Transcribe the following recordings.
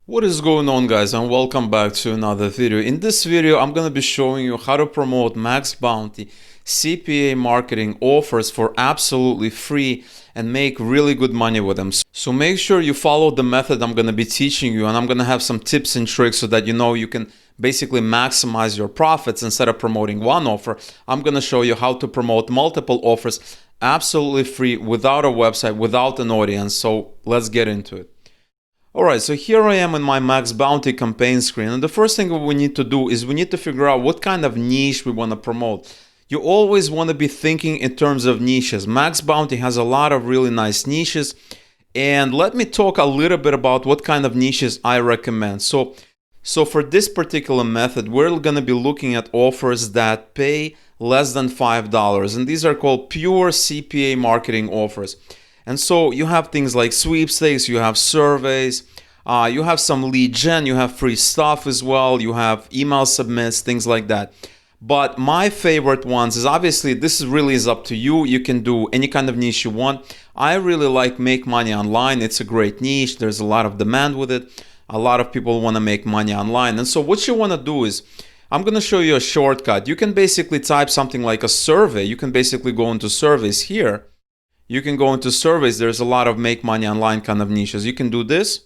What is going on, guys, and welcome back to another video. In this video I'm going to be showing you how to promote MaxBounty CPA marketing offers for absolutely free and make really good money with them. So make sure you follow the method I'm going to be teaching you, and I'm going to have some tips and tricks so that you can basically maximize your profits. Instead of promoting one offer, I'm going to show you how to promote multiple offers absolutely free, without a website, without an audience. So let's get into it. Alright, so here I am in my MaxBounty campaign screen, and the first thing we need to do is we need to figure out what kind of niche we want to promote. You always want to be thinking in terms of niches. MaxBounty has a lot of really nice niches, and let me talk a little bit about what kind of niches I recommend. So for this particular method, we're going to be looking at offers that pay less than $5, and these are called pure CPA marketing offers. And so you have things like sweepstakes, you have surveys, you have some lead gen, you have free stuff as well, you have email submits, things like that. But my favorite ones is, obviously this really is up to you. You can do any kind of niche you want. I really like make money online. It's a great niche. There's a lot of demand with it. A lot of people want to make money online. And so what you want to do is, I'm going to show you a shortcut. You can basically type something like a survey. You can basically go into surveys here. You can go into surveys. There's a lot of make money online kind of niches. You can do this.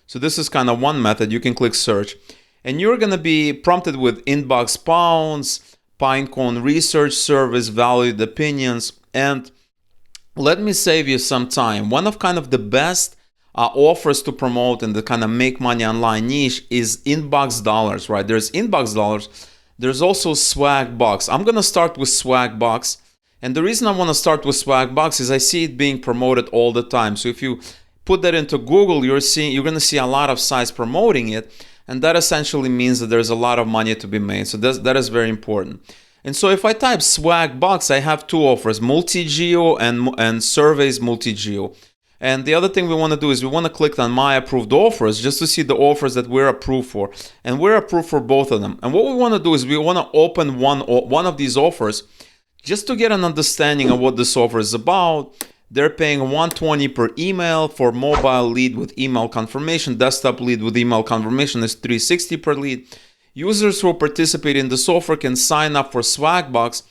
So this is kind of one method. You can click search, and you're going to be prompted with inbox pounds, Pinecone research service, valued opinions. And let me save you some time. One of kind of the best offers to promote in the kind of make money online niche is inbox dollars, right? There's inbox dollars. There's also swag bucks. I'm going to start with swag bucks. And the reason I want to start with swag bucks is I see it being promoted all the time. So if you put that into Google, you're going to see a lot of sites promoting it, and that essentially means that there's a lot of money to be made. So that is very important. And so if I type swag bucks, I have two offers: multi-geo and surveys multi-geo. And the other thing we want to do is we want to click on my approved offers just to see the offers that we're approved for, and we're approved for both of them. And what we want to do is we want to open one of these offers just to get an understanding of what this offer is about. They're paying $120 per email for mobile lead with email confirmation. Desktop lead with email confirmation is $360 per lead. Users who participate in this offer can sign up for Swagbox,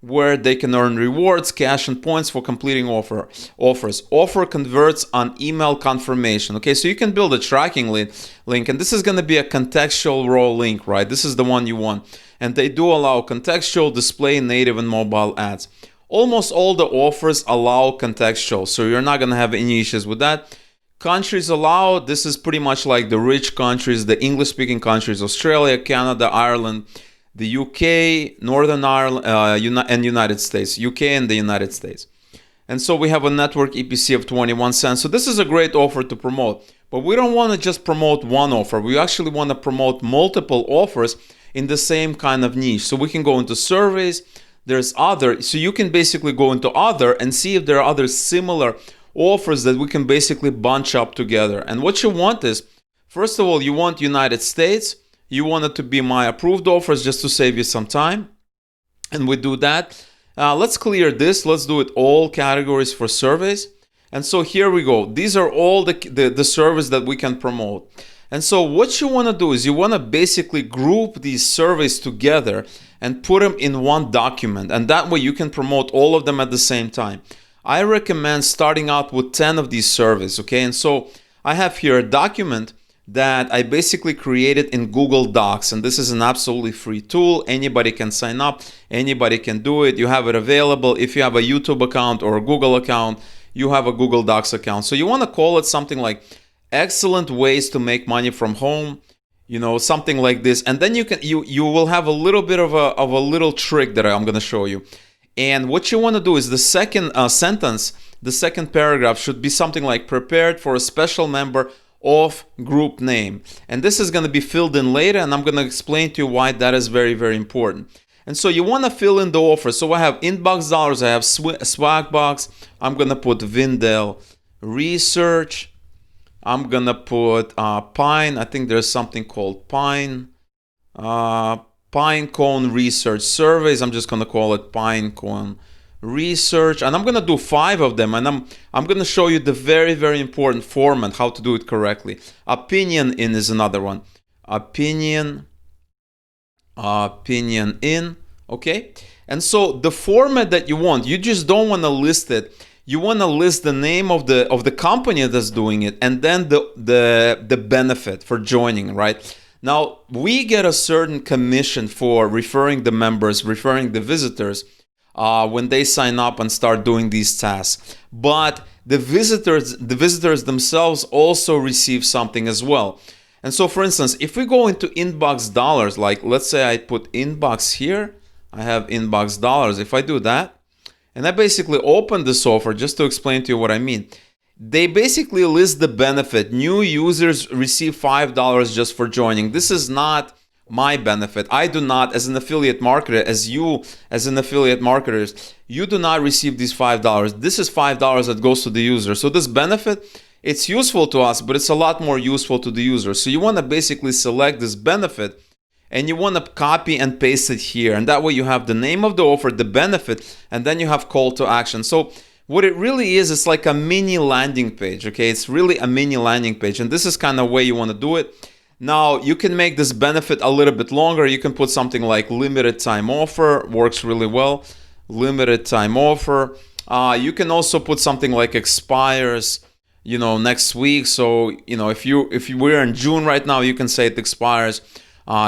where they can earn rewards, cash, and points for completing offers. Offer converts on email confirmation. Okay, so you can build a tracking link, and this is going to be a contextual raw link, right? This is the one you want. And they do allow contextual, display, native, and mobile ads. Almost all the offers allow contextual, so you're not going to have any issues with that. Countries allowed, this is pretty much like the rich countries, the English-speaking countries: Australia, Canada, Ireland, the UK, Northern Ireland, and United States. UK and the United States. And so we have a network EPC of 21 cents. So this is a great offer to promote. But we don't want to just promote one offer. We actually want to promote multiple offers in the same kind of niche. So we can go into surveys. There's other. So you can basically go into other and see if there are other similar offers that we can basically bunch up together. And what you want is, first of all, you want United States. You want it to be my approved offers just to save you some time. And we do that. Let's clear this. Let's do it all categories for surveys. And so here we go. These are all the surveys that we can promote. And so what you want to do is you want to basically group these surveys together and put them in one document. And that way you can promote all of them at the same time. I recommend starting out with 10 of these surveys. Okay. And so I have here a document that I basically created in Google Docs, and this is an absolutely free tool. Anybody can sign up, anybody can do it. You have it available. If you have a YouTube account or a Google account, you have a Google Docs account. So you want to call it something like excellent ways to make money from home, something like this. And then you will have a little bit of a little trick that I'm going to show you. And what you want to do is the second sentence, the second paragraph should be something like prepared for a special member of group name. And this is going to be filled in later, and I'm going to explain to you why that is very, very important. And so you want to fill in the offer. So I have inbox dollars, I have swag box. I'm going to put Vindel research. I'm going to put Pine. I think there's something called Pine. Pinecone research surveys. I'm just going to call it Pinecone research, and I'm gonna do 5 of them, and I'm gonna show you the very, very important format, how to do it correctly. Opinion in is another one. Opinion in, okay? And so the format that you want, you just don't want to list it. You want to list the name of the company that's doing it, and then the benefit for joining, right? Now, we get a certain commission for referring the members, referring the visitors when they sign up and start doing these tasks. But the visitors themselves also receive something as well. And so, for instance, if we go into inbox dollars, like let's say I put inbox here, I have inbox dollars. If I do that, and I basically open this offer just to explain to you what I mean. They basically list the benefit. New users receive $5 just for joining. This is not my benefit. I do not, as an affiliate marketer, as you, as an affiliate marketer, you do not receive these $5. This is $5 that goes to the user. So this benefit, it's useful to us, but it's a lot more useful to the user. So you want to basically select this benefit, and you want to copy and paste it here. And that way you have the name of the offer, the benefit, and then you have call to action. So what it really is, it's like a mini landing page, okay? It's really a mini landing page, and this is kind of way you want to do it. Now, you can make this benefit a little bit longer. You can put something like limited time offer, works really well. Limited time offer. You can also put something like expires, next week. So, if we're in June right now, you can say it expires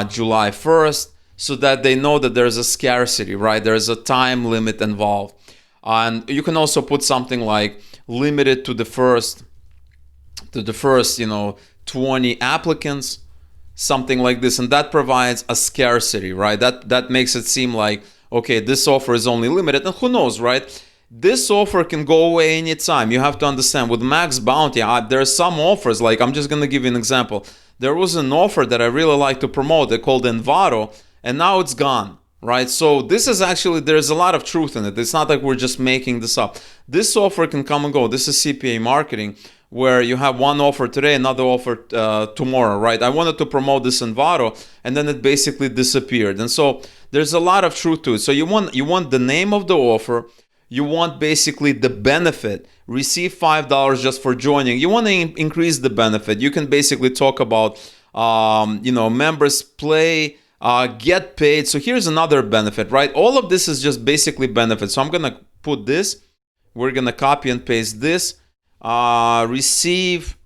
July 1st, so that they know that there's a scarcity, right? There's a time limit involved. And you can also put something like limited to the first 20 applicants, something like this, and that provides a scarcity, right? That makes it seem like, okay, this offer is only limited, and who knows, right? This offer can go away anytime. You have to understand, with MaxBounty, there are some offers, like I'm just going to give you an example. There was an offer that I really like to promote. They called Envato, and now it's gone, right? So this is actually, there's a lot of truth in it. It's not like we're just making this up. This offer can come and go. This is CPA marketing, where you have one offer today, another offer tomorrow, right? I wanted to promote this Envato, and then it basically disappeared. And so there's a lot of truth to it. So you want the name of the offer. You want basically the benefit. Receive $5 just for joining. You want to increase the benefit. You can basically talk about, members play, get paid. So here's another benefit, right? All of this is just basically benefits. So I'm going to put this. We're going to copy and paste this. Receive,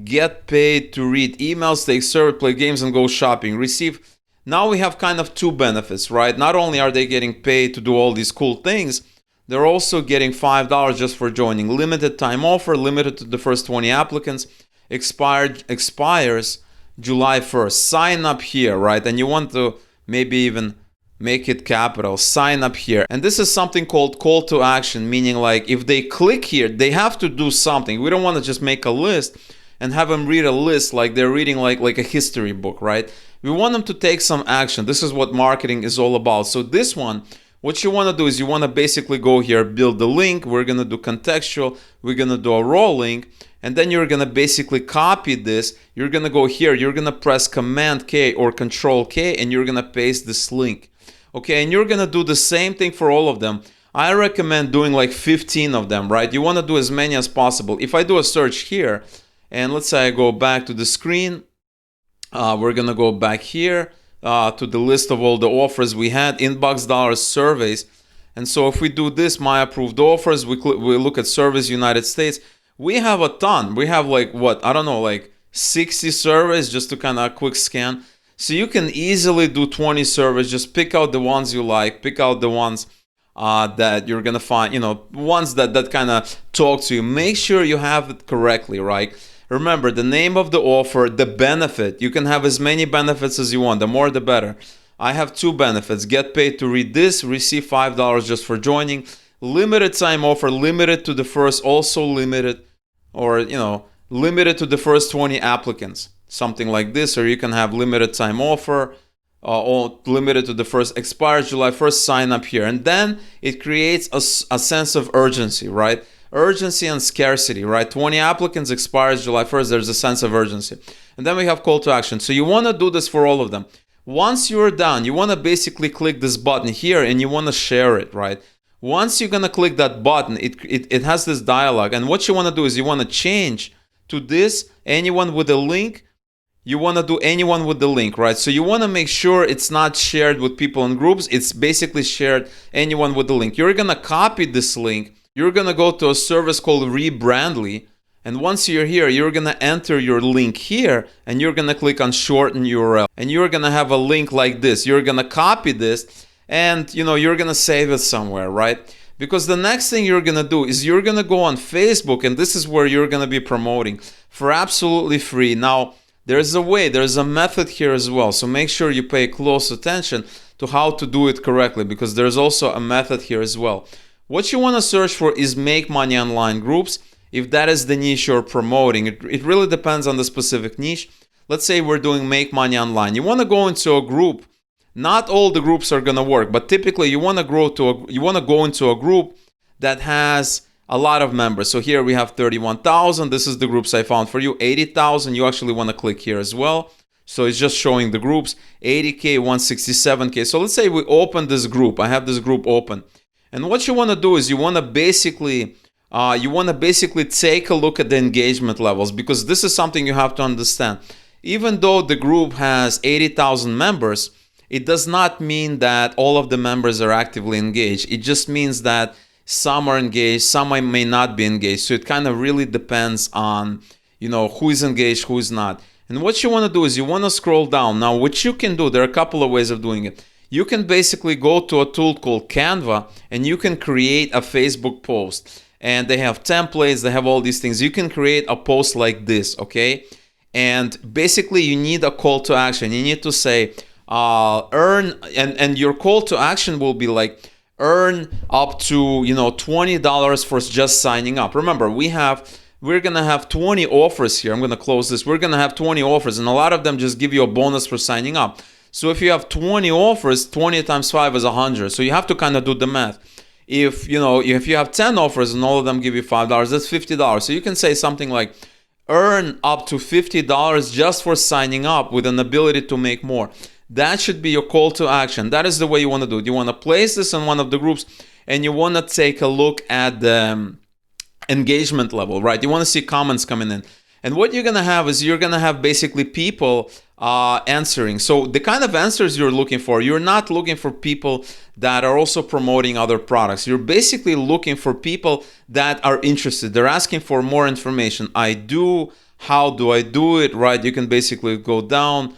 get paid to read emails, take survey, play games, and go shopping. Receive. Now we have kind of two benefits, right? Not only are they getting paid to do all these cool things, they're also getting $5 just for joining. Limited time offer, limited to the first 20 applicants. Expires July 1st. Sign up here, right? And you want to maybe even make it capital. Sign up here. And this is something called call to action, meaning like if they click here, they have to do something. We don't want to just make a list and have them read a list like they're reading like a history book, right? We want them to take some action. This is what marketing is all about. So this one, what you want to do is you want to basically go here, build the link. We're going to do contextual. We're going to do a raw link. And then you're going to basically copy this. You're going to go here. You're going to press Command K or Control K, and you're going to paste this link. Okay, and you're going to do the same thing for all of them. I recommend doing like 15 of them, right? You want to do as many as possible. If I do a search here, and let's say I go back to the screen, we're going to go back here. To the list of all the offers we had, inbox dollars, surveys. And so if we do this, my approved offers, we look at surveys, United States, we have a ton. We have like 60 surveys, just to kind of quick scan. So you can easily do 20 surveys. Just pick out the ones you like, pick out the ones that you're going to find, ones that kind of talk to you. Make sure you have it correctly, right? Remember, the name of the offer, the benefit. You can have as many benefits as you want. The more, the better. I have 2 benefits. Get paid to read this. Receive $5 just for joining. Limited time offer. Limited to the first. Also limited. Or, limited to the first 20 applicants. Something like this. Or you can have limited time offer. Or limited to the first. Expires July 1st. Sign up here. And then it creates a sense of urgency, right? Urgency and scarcity, right? 20 applicants, expires July 1st. There's a sense of urgency. And then we have call to action. So you want to do this for all of them. Once you're done, you want to basically click this button here and you want to share it, right? Once you're gonna click that button, it has this dialog, and what you want to do is you want to change to this anyone with a link. You want to do anyone with the link, right? So you want to make sure it's not shared with people in groups. It's basically shared anyone with the link. You're gonna copy this link. You're gonna go to a service called Rebrandly, and once you're here, you're gonna enter your link here, and you're gonna click on shorten URL, and you're gonna have a link like this. You're gonna copy this, and you're gonna save it somewhere, right? Because the next thing you're gonna do is you're gonna go on Facebook, and this is where you're gonna be promoting for absolutely free. Now, there's a method here as well, so make sure you pay close attention to how to do it correctly, because there's also a method here as well. What you want to search for is make money online groups, if that is the niche you're promoting. It really depends on the specific niche. Let's say we're doing make money online. You want to go into a group. Not all the groups are going to work, but typically you want to go into a group that has a lot of members. So here we have 31,000. This is the groups I found for you. 80,000. You actually want to click here as well. So it's just showing the groups. 80K, 167K. So let's say we open this group. I have this group open. And what you want to do is you want to basically take a look at the engagement levels, because this is something you have to understand. Even though the group has 80,000 members, it does not mean that all of the members are actively engaged. It just means that some are engaged, some may not be engaged. So it kind of really depends on, who is engaged, who is not. And what you want to do is you want to scroll down. Now, what you can do, there are a couple of ways of doing it. You can basically go to a tool called Canva, and you can create a Facebook post. And they have templates, they have all these things. You can create a post like this, okay? And basically you need a call to action. You need to say, earn, and your call to action will be like, earn up to $20 for just signing up. Remember, we're gonna have 20 offers here. I'm gonna close this. We're gonna have 20 offers, and a lot of them just give you a bonus for signing up. So if you have 20 offers, 20 times 5 is 100. So you have to kind of do the math. If you have 10 offers and all of them give you $5, that's $50. So you can say something like, earn up to $50 just for signing up with an ability to make more. That should be your call to action. That is the way you want to do it. You want to place this in one of the groups, and you want to take a look at the engagement level, right? You want to see comments coming in. And what you're going to have is you're going to have basically people answering. So the kind of answers you're looking for, you're not looking for people that are also promoting other products. You're basically looking for people that are interested. They're asking for more information. How do I do it, right? You can basically go down.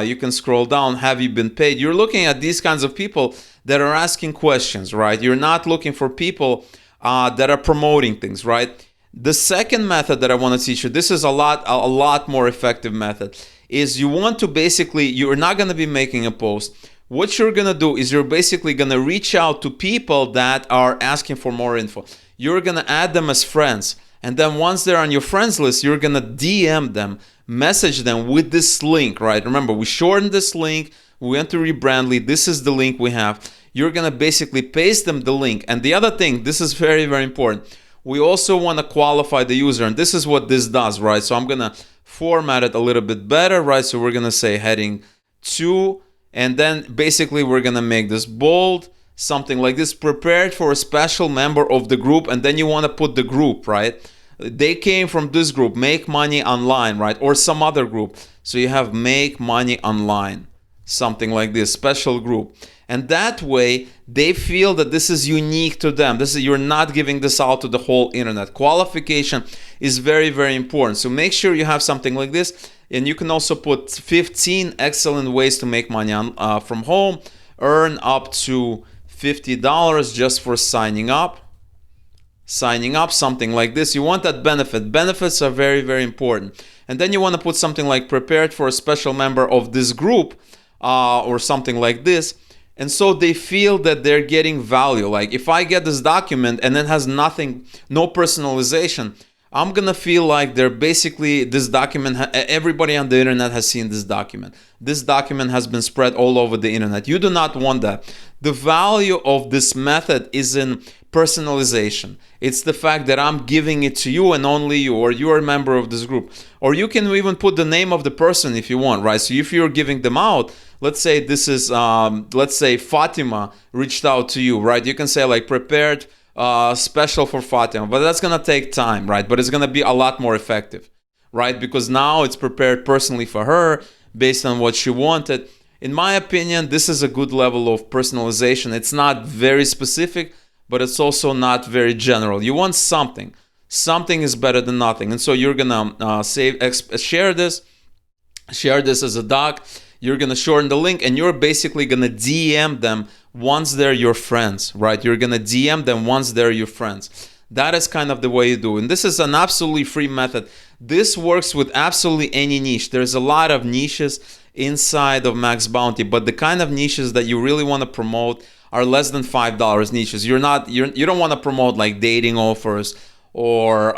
You can scroll down. Have you been paid? You're looking at these kinds of people that are asking questions, right? You're not looking for people that are promoting things, right? The second method that I want to teach you, this is a lot more effective method, is you're not going to be making a post. What you're going to do is you're basically going to reach out to people that are asking for more info. You're going to add them as friends. And then once they're on your friends list, you're going to DM them, message them with this link, right? Remember, we shortened this link. We went to Rebrandly. This is the link we have. You're going to basically paste them the link. And the other thing, this is very, very important. We also want to qualify the user. And this is what this does, right? So I'm going to format it a little bit better, right? So we're going to say heading 2. And then basically we're going to make this bold, something like this, prepared for a special member of the group. And then you want to put the group, right? They came from this group, Make Money Online, right? Or some other group. So you have Make Money Online, something like this, special group. And that way they feel that this is unique to them. You're not giving this out to the whole internet. Qualification is very, very important. So make sure you have something like this. And you can also put 15 excellent ways to make money from home. Earn up to $50 just for signing up, something like this. You want that benefit. Benefits are very, very important. And then you want to put something like prepared for a special member of this group or something like this. And so they feel that they're getting value. Like if I get this document and it has no personalization, I'm going to feel like they're basically, this document, everybody on the internet has seen this document. This document has been spread all over the internet. You do not want that. The value of this method is in personalization. It's the fact that I'm giving it to you and only you, or you're a member of this group. Or you can even put the name of the person if you want, right? So if you're giving them out, let's say this is, let's say Fatima reached out to you, right? You can say like prepared special for Fatima, but that's gonna take time, right? But it's gonna be a lot more effective, right? Because now it's prepared personally for her based on what she wanted. In my opinion, this is a good level of personalization. It's not very specific, but it's also not very general. You want something. Something is better than nothing. And so you're gonna share this as a doc. You're gonna shorten the link, and you're basically gonna DM them once they're your friends, right? You're gonna DM them once they're your friends. That is kind of the way you do it. And this is an absolutely free method. This works with absolutely any niche. There's a lot of niches inside of MaxBounty, but the kind of niches that you really want to promote are less than $5 niches. You don't want to promote like dating offers or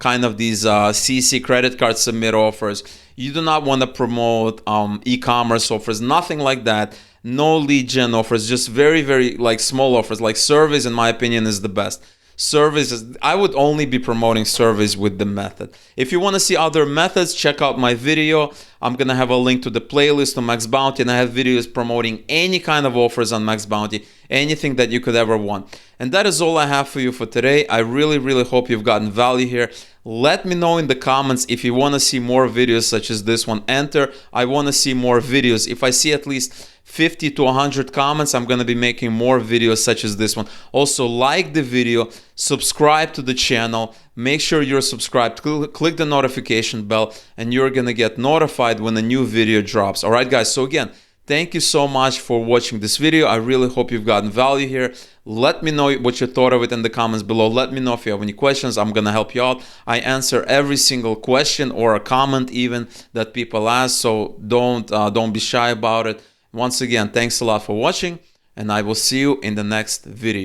kind of these CC credit card submit offers. You do not want to promote e-commerce offers, nothing like that. No lead gen offers, just very, very like small offers. Like surveys, in my opinion, is the best. Surveys, I would only be promoting surveys with the method. If you want to see other methods, check out my video. I'm going to have a link to the playlist on MaxBounty, and I have videos promoting any kind of offers on MaxBounty, anything that you could ever want. And that is all I have for you for today. I really, really hope you've gotten value here. Let me know in the comments if you want to see more videos such as this one. Enter, I want to see more videos. If I see at least 50 to 100 comments, I'm going to be making more videos such as this one. Also, like the video, subscribe to the channel, make sure you're subscribed, click the notification bell, and you're going to get notified when a new video drops. All right, guys, so again, thank you so much for watching this video. I really hope you've gotten value here. Let me know what you thought of it in the comments below. Let me know if you have any questions. I'm going to help you out. I answer every single question or a comment even that people ask, so don't be shy about it. Once again, thanks a lot for watching, and I will see you in the next video.